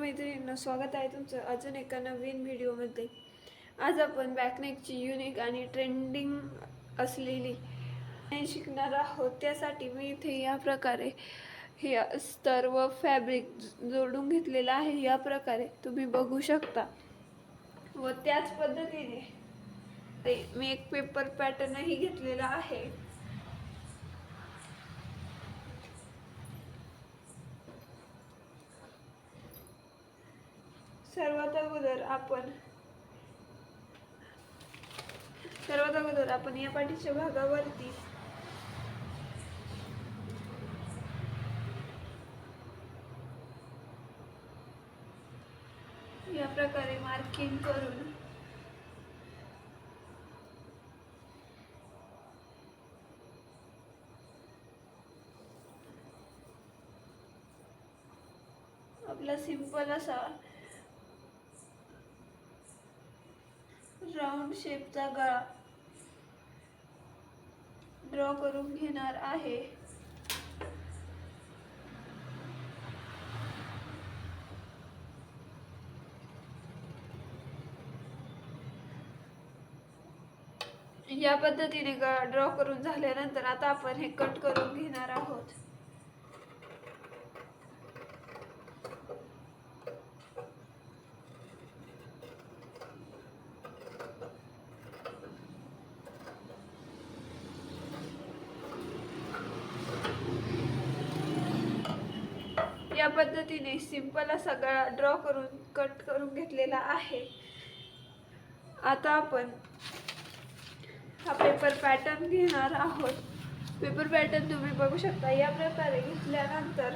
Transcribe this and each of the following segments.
मैत्रिणींनो, स्वागत आहे तुमचं अजून एका नवीन व्हिडिओमध्ये। आज आपण बॅकनेकची युनिक आणि ट्रेंडिंग असलेली शिकणार आहोत। त्यासाठी मी इथे या प्रकारे हे अस्तर व फॅब्रिक जोडून घेतलेलं आहे। या प्रकारे तुम्ही बघू शकता व त्याच पद्धतीने मी एक पेपर पॅटर्नही घेतलेला आहे। सर्वात अगोदर आपण या पाठीच्या भागावरती या प्रकारे मार्किंग करून आपला सिंपल असा राउंड शेपचा गळा ड्रॉ करून घेणार आहे। या पद्धतीने गळा ड्रॉ करून झाल्यानंतर आता आपण हे कट करून घेणार आहोत। या पद्धतीने सिंपल असा गळा ड्रॉ करून कट करून घेतलेला आहे। आता आपण हा पेपर पॅटर्न घेणार आहोत। पेपर पॅटर्न तुम्ही बघू शकता। या प्रकारे घेतल्यानंतर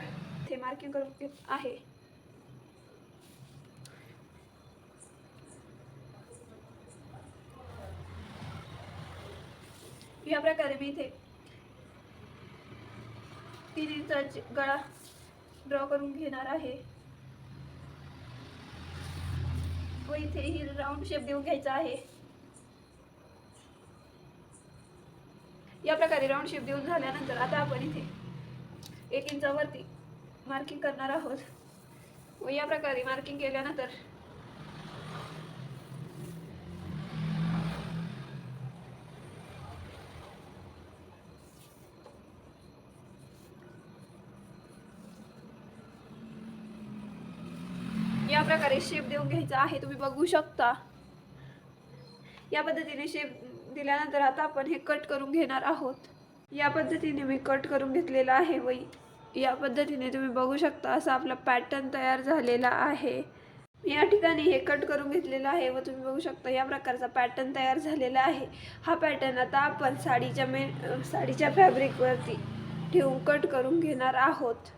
ते मार्किंग करून घेत आहे। या प्रकारे मी इथे 3 इंचाचा गळा ड्रॉ करून घेणार आहे व इथे ही राउंड शेप देऊन घ्यायचा आहे। या प्रकारे राउंड शेप देऊन झाल्यानंतर आता आपण इथे 1 इंचावरती मार्किंग करणार आहोत व या प्रकारे मार्किंग केल्यानंतर या प्रकारे शेप देऊन घ्यायचा आहे। तुम्ही बघू शकता। या पद्धतीने शेप दिल्यानंतर आता आपण हे कट करून घेणार आहोत। या पद्धतीने मी कट करून घेतलेला आहे व या पद्धतीने तुम्ही बघू शकता असा आपला पॅटर्न तयार झालेला आहे। या ठिकाणी हे कट करून घेतलेला आहे व तुम्ही बघू शकता या प्रकारचा पॅटर्न तयार झालेला आहे। हा पॅटर्न आता आपण साडीच्या फॅब्रिक वरती ठेवून कट करून घेणार आहोत।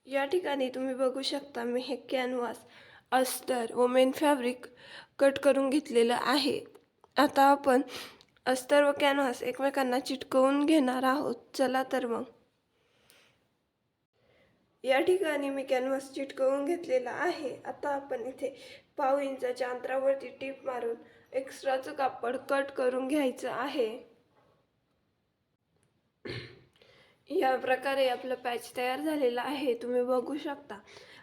या ठिकाणी तुम्ही बघू शकता मी हे कॅनव्हास अस्तर व मेन फॅब्रिक कट करून घेतलेलं आहे। आता आपण अस्तर व कॅनव्हास एकमेकांना चिटकवून घेणार आहोत। चला तर मग या ठिकाणी मी कॅनव्हास चिटकवून घेतलेला आहे। आता आपण इथे 1/2 इंचाच्या अंतरावरती टीप मारून एक्स्ट्राचं कापड कट करून घ्यायचं आहे। या प्रकारे आपलं पॅच तयार झालेला आहे। तुम्ही बघू शकता।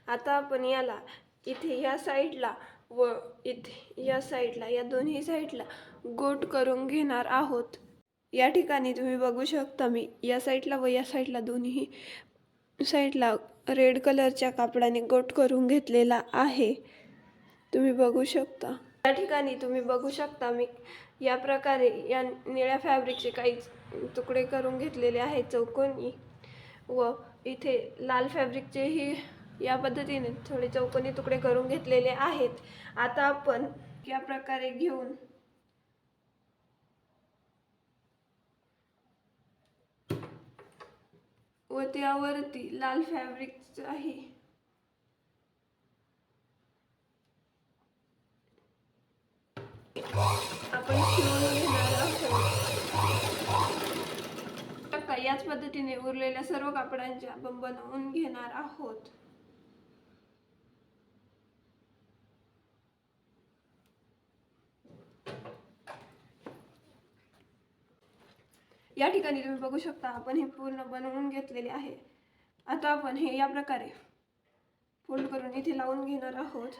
आता आपण याला इथे या साईडला व इथे या साईडला या दोन्ही साईडला गोट करून घेणार आहोत। या ठिकाणी तुम्ही बघू शकता मी या साईडला व या साईडला दोन्ही साईडला रेड कलरच्या कापडाने गोट करून घेतलेला आहे। तुम्ही बघू शकता। या ठिकाणी तुम्ही बघू शकता मी या प्रकारे या निळ्या फॅब्रिकचे काही तुकडे करून घेतलेले आहेत चौकोनी व इथे लाल फॅब्रिकचेही या पद्धतीने थोडे चौकोनी तुकडे करून घेतलेले आहेत। आता आपण या प्रकारे घेऊन व त्यावरती लाल फॅब्रिकचाही आपण शिवून घेणार आहोत। याच पद्धतीने उरलेल्या सर्व कापडांच्या आपण बनवून घेणार आहोत। या ठिकाणी तुम्ही बघू शकता आपण हे पूर्ण बनवून घेतलेले आहे। आता आपण हे या प्रकारे फोल्ड करून इथे लावून घेणार आहोत.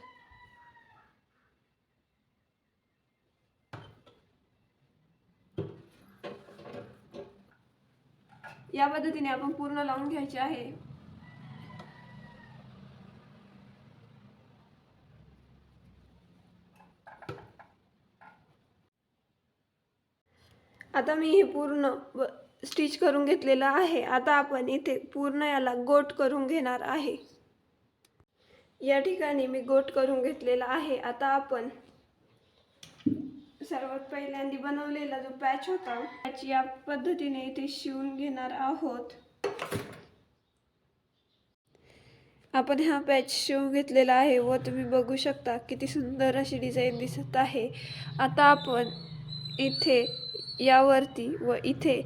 या पद्धतीने आपण पूर्ण लावून घ्यायचे आहे. आता मी हे पूर्ण स्टिच करून घेतलेलं आहे. आता आपण इथे पूर्ण याला गोट करून घेणार आहे. या ठिकाणी मी गोट करून घेतलेला आहे. आता आपण सर्वात पहिल्यांदा बनवलेला जो पॅच होता पॅच या पद्धतीने इथे शिवून घेणार आहोत. आपण हा पॅच शिवून घेतलेला आहे व तुम्ही बघू शकता किती सुंदर अशी डिझाईन दिसत आहे. आता आपण इथे यावरती व इथे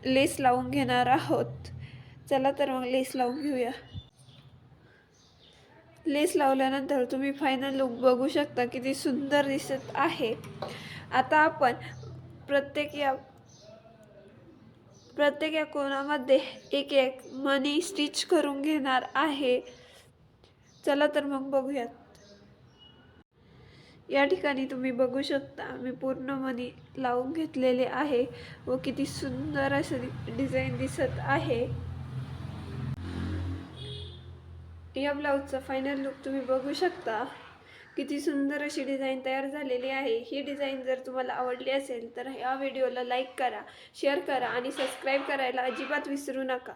लेस लावून घेणार आहोत. चला तर मग लेस लावून घेऊया. लेस लावल्यानंतर तुम्ही फायनल लुक बघू शकता किती सुंदर दिसत आहे. आता आपण प्रत्येक या कोणामध्ये एक एक मणी स्टिच करून घेणार आहे. चला तर मग बघूयात. या ठिकाणी तुम्ही बघू शकता मी पूर्ण मणी लावून घेतलेले आहे व किती सुंदर असं डिझाईन दिसत आहे. या ब्लाऊजचा फायनल लुक तुम्ही बघू शकता. किती सुंदर अशी डिझाईन तयार झालेली आहे. ही डिझाईन जर तुम्हाला आवडली असेल तर या व्हिडिओला लाईक करा, शेअर करा आणि सबस्क्राईब करायला अजिबात विसरू नका.